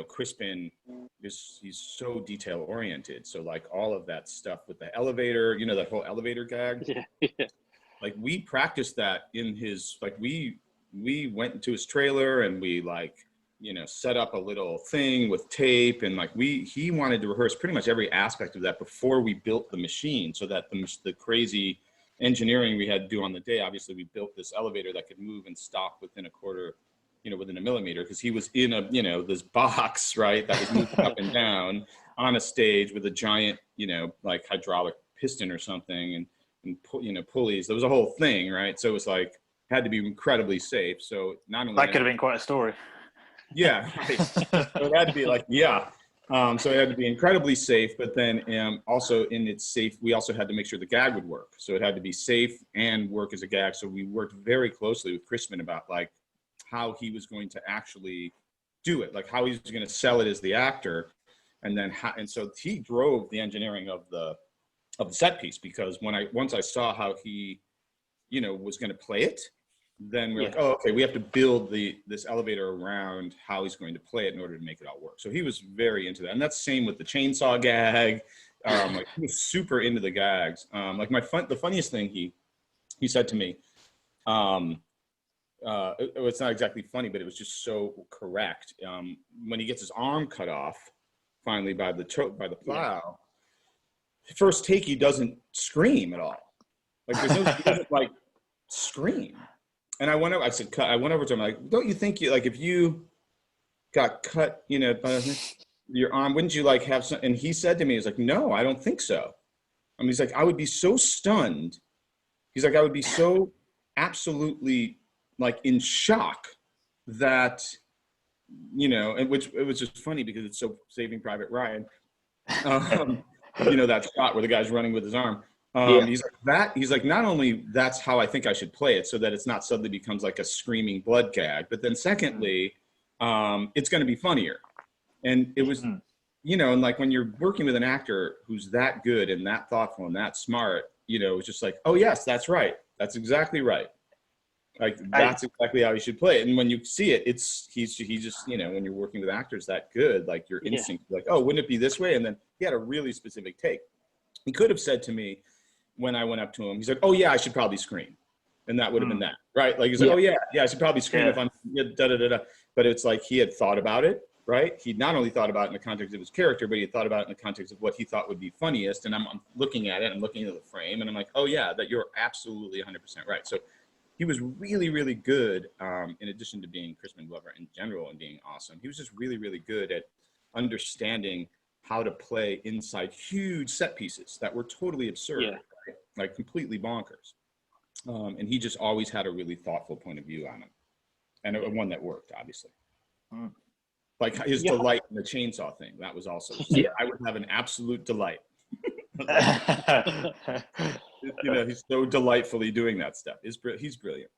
Crispin he's so detail oriented. So like all of that stuff with the elevator, that whole elevator gag. Yeah. Like we practiced that in his, like we went into his trailer and we like, set up a little thing with tape, and like he wanted to rehearse pretty much every aspect of that before we built the machine, so that the crazy engineering we had to do on the day, obviously we built this elevator that could move and stop within within a millimeter, because he was in this box, right, that was moving up and down on a stage with a giant, like hydraulic piston or something, and pulleys. There was a whole thing, right? So it was like, had to be incredibly safe. So not only that could have been quite a story. Yeah, right. So it had to be like, so it had to be incredibly safe, but then also in its safe, we also had to make sure the gag would work. So it had to be safe and work as a gag. So we worked very closely with Crispin about like how he was going to actually do it, like how he was going to sell it as the actor. And then, and so he drove the engineering of the set piece, because once I saw how he, was going to play it, then we're like, oh, okay, we have to build this elevator around how he's going to play it in order to make it all work. So he was very into that. And that's the same with the chainsaw gag. Like he was super into the gags. Like the funniest thing he said to me, it's not exactly funny, but it was just so correct. When he gets his arm cut off, finally by the plow, first take, he doesn't scream at all. Like he doesn't like scream. And I went over to him, like, don't you think if you got cut, by your arm, wouldn't you like have some? And he said to me, he's like, no, I don't think so. I mean, he's like, I would be so stunned. He's like, I would be so absolutely like in shock that, and which it was just funny because it's so Saving Private Ryan. That shot where the guy's running with his arm. He's like, not only that's how I think I should play it, so that it's not suddenly becomes like a screaming blood gag, but then secondly, it's going to be funnier. And it was, and like when you're working with an actor who's that good and that thoughtful and that smart, it's just like, oh yes, that's right. That's exactly right. Like that's exactly how he should play it. And when you see it, he's just, when you're working with actors that good, like your instinct, like, oh, wouldn't it be this way? And then he had a really specific take. He could have said to me, when I went up to him, he said, oh yeah, I should probably scream. And that would have been that, right? Like he's like, oh yeah, I should probably scream if I'm da-da-da-da. But it's like, he had thought about it, right? He not only thought about it in the context of his character, but he had thought about it in the context of what he thought would be funniest. And I'm looking at it, I'm looking at the frame, and I'm like, oh yeah, that you're absolutely 100% right. So he was really, really good, in addition to being Crispin Glover in general and being awesome. He was just really, really good at understanding how to play inside huge set pieces that were totally absurd. Right? Like completely bonkers. And he just always had a really thoughtful point of view on it. And one that worked, obviously. Like his delight in the chainsaw thing, that was also, I would have an absolute delight. He's so delightfully doing that stuff. He's brilliant.